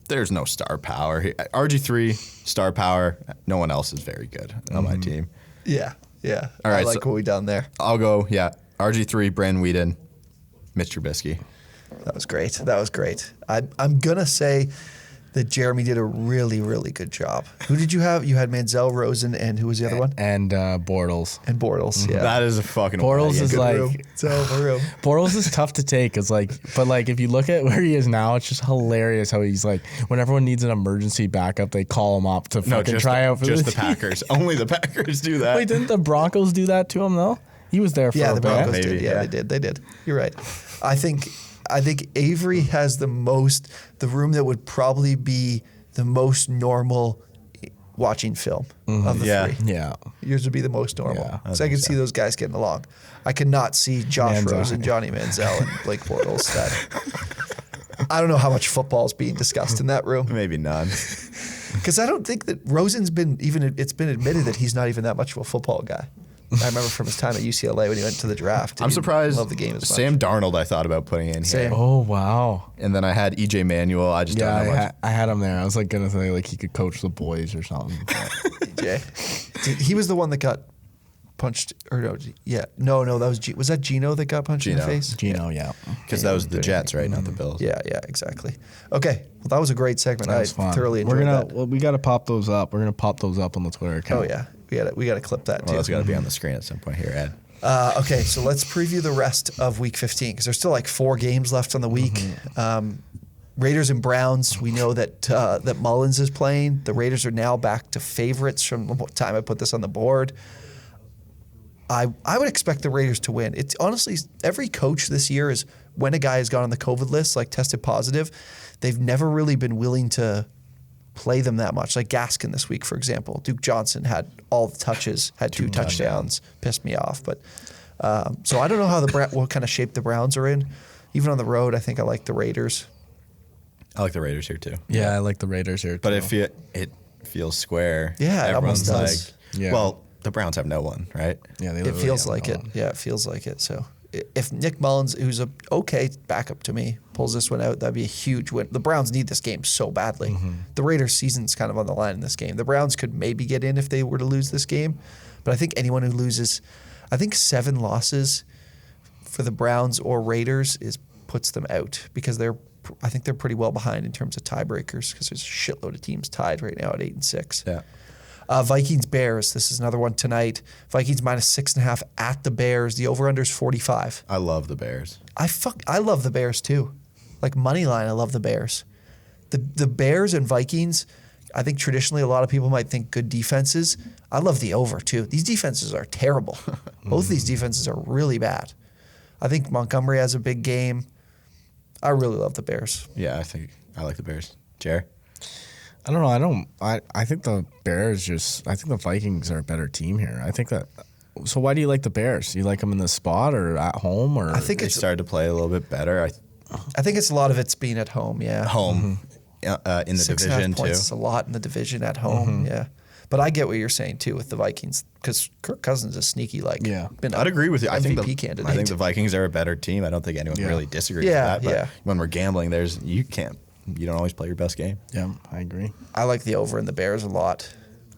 there's no star power. RG3, star power. No one else is very good on my team. Yeah. All right, I like what we done there. I'll go, RG3, Brandon Weeden, Mitch Trubisky. That was great. I'm going to say that Jeremy did a really, really good job. Who did you have? You had Manziel, Rosen, and who was the other one? And Bortles. And Bortles, yeah. That is a fucking Bortles is like room. Bortles is tough to take. It's like, but like if you look at where he is now, it's just hilarious how he's like when everyone needs an emergency backup, they call him up to fucking try out for the Packers. Only the Packers do that. Wait, didn't the Broncos do that to him though? He was there for a bit. The Broncos did. Yeah, they did. You're right. I think Avery has the room that would probably be the most normal watching film of the three. Yeah. Yours would be the most normal. Yeah, So I could see those guys getting along. I could not see Josh Rosen, Johnny Manziel, and Blake Bortles. I don't know how much football is being discussed in that room. Maybe none. Because I don't think that Rosen's it's been admitted that he's not even that much of a football guy. I remember from his time at UCLA when he went to the draft. I'm surprised. Love the game as much. Sam Darnold, I thought about putting in here. Oh wow! And then I had EJ Manuel. I just don't know much. I had him there. I was like gonna say like he could coach the boys or something. EJ, he was the one that got punched. Or no, that was that Gino that got punched in the face? Gino, yeah. Because that was the Jets, right? Not the Bills. Yeah, exactly. Okay, well that was a great segment. That was fun. Thoroughly enjoyed that. Well, we got to pop those up. We're gonna pop those up on the Twitter account. Oh yeah. We got to clip that too. Well, that's got to be on the screen at some point here, Ed. Okay, so let's preview the rest of Week 15 because there's still like 4 games left on the week. Raiders and Browns. We know that Mullins is playing. The Raiders are now back to favorites from the time I put this on the board. I would expect the Raiders to win. It's honestly every coach this year is when a guy has gone on the COVID list, like tested positive, they've never really been willing to play them that much. Like Gaskin this week, for example. Duke Johnson had all the touches, had 2 touchdowns, pissed me off. But so I don't know how what kind of shape the Browns are in. Even on the road, I think I like the Raiders. I like the Raiders here too. Yeah, I like the Raiders here too. But if it feels square, Yeah, it almost does. well, the Browns have no one, right? Yeah, It feels like it. Yeah, it feels like it. So if Nick Mullins, who's a okay backup to me, pulls this one out, that'd be a huge win. The Browns need this game so badly. The Raiders' season's kind of on the line in this game. The Browns could maybe get in if they were to lose this game, but I think anyone who loses, I think 7 losses for the Browns or Raiders puts them out because I think they're pretty well behind in terms of tiebreakers because there's a shitload of teams tied right now at 8-6. Yeah. Vikings Bears. This is another one tonight. Vikings -6.5 at the Bears. The over/under is 45. I love the Bears. I love the Bears too. Like money line, I love the Bears. The Bears and Vikings. I think traditionally a lot of people might think good defenses. I love the over too. These defenses are terrible. Both of these defenses are really bad. I think Montgomery has a big game. I really love the Bears. Yeah, I think I like the Bears. Jer? I don't know. I think the Bears I think the Vikings are a better team here. I think that. So why do you like the Bears? You like them in the spot or at home or? I think They started to play a little bit better. I think it's a lot of it's being at home. Yeah, Home in the 6.5 division points too. is a lot in the division at home. Yeah, but I get what you're saying too with the Vikings because Kirk Cousins is sneaky. Like, been I'd agree with you. I think MVP candidate. I think the Vikings are a better team. I don't think anyone really disagrees with that. But when we're gambling, you don't always play your best game. Yeah, I agree. I like the over in the Bears a lot.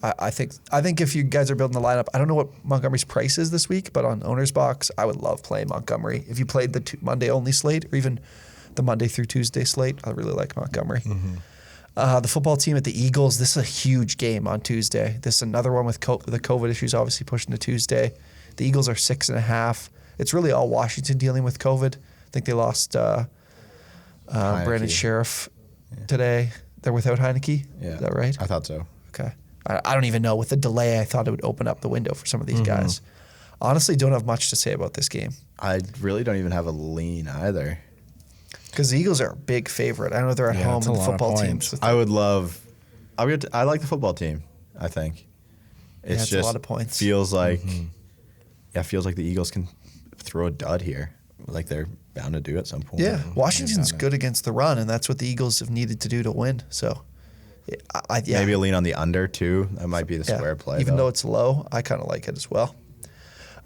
I think if you guys are building the lineup, I don't know what Montgomery's price is this week, but on OwnersBox, I would love playing Montgomery. If you played the Monday only slate or even the Monday through Tuesday slate, I really like Montgomery. The football team at the Eagles, this is a huge game on Tuesday. This is another one with the COVID issues obviously pushing to Tuesday. The Eagles are 6.5. It's really all Washington dealing with COVID. I think they lost Brandon Sheriff today. They're without Heineke. Yeah. Is that right? I thought so. Okay. I don't even know. With the delay, I thought it would open up the window for some of these guys. Honestly, don't have much to say about this game. I really don't even have a lean either. Because the Eagles are a big favorite. I know they're at home and the football teams. I like the football team, I think. It's just a lot of points. Feels like feels like the Eagles can throw a dud here. Like they're bound to do at some point. Yeah. Washington's good against the run, and that's what the Eagles have needed to do to win. So maybe a lean on the under too. That might be the square play. Even though it's low, I kind of like it as well.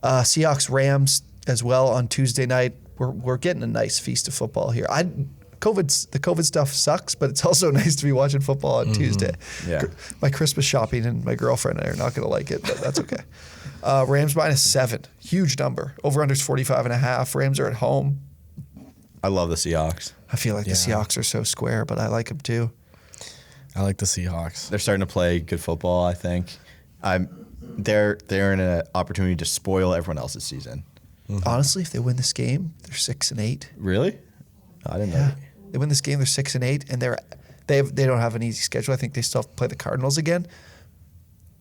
Seahawks Rams as well on Tuesday night. We're getting a nice feast of football here. The COVID stuff sucks, but it's also nice to be watching football on Tuesday. Yeah. My Christmas shopping and my girlfriend and I are not going to like it, but that's okay. Rams -7, huge number. Over unders 45.5. Rams are at home. I love the Seahawks. I feel like the Seahawks are so square, but I like them too. I like the Seahawks. They're starting to play good football, I think. They're in an opportunity to spoil everyone else's season. Honestly, if they win this game, they're 6-8. Really? I didn't know. They win this game, they're 6-8, and they don't have an easy schedule. I think they still have to play the Cardinals again.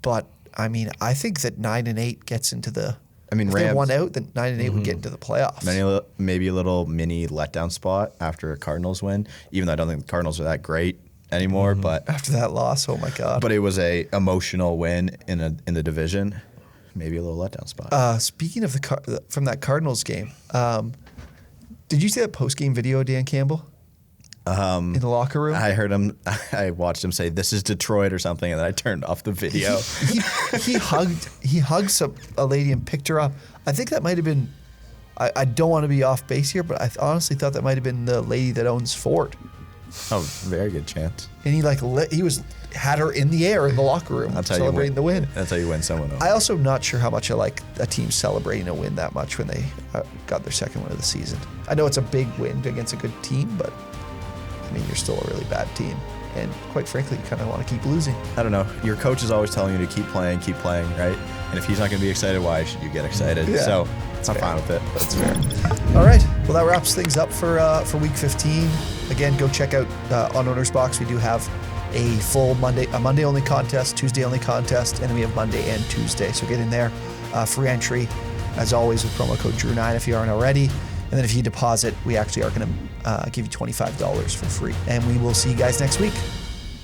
But I mean, I think that 9-8 gets into the. If Rams, they won out, then 9-8 would get into the playoffs. Maybe a little mini letdown spot after a Cardinals win. Even though I don't think the Cardinals are that great anymore, but after that loss, oh my god! But it was a emotional win in the division. Maybe a little letdown spot. Speaking of from that Cardinals game, did you see that post game video of Dan Campbell in the locker room? I heard him. I watched him say, "This is Detroit" or something, and then I turned off the video. He hugged a lady and picked her up. I think that might have been. I don't want to be off base here, but I honestly thought that might have been the lady that owns Ford. Oh, very good chance. And he had her in the air in the locker room celebrating the win. That's how you win someone over. I also not sure how much I like a team celebrating a win that much when they got their second win of the season. I know it's a big win against a good team, but I mean, you're still a really bad team. And quite frankly, you kind of want to keep losing. I don't know. Your coach is always telling you to keep playing, right? And if he's not going to be excited, why should you get excited? Yeah, so I'm fine with it. That's fair. All right. Well, that wraps things up for week 15. Again, go check out on OwnersBox. We do have a full Monday only contest, Tuesday only contest, and then we have Monday and Tuesday. So get in there. Free entry, as always, with promo code Drew9 if you aren't already. And then if you deposit, we actually are going to give you $25 for free. And we will see you guys next week.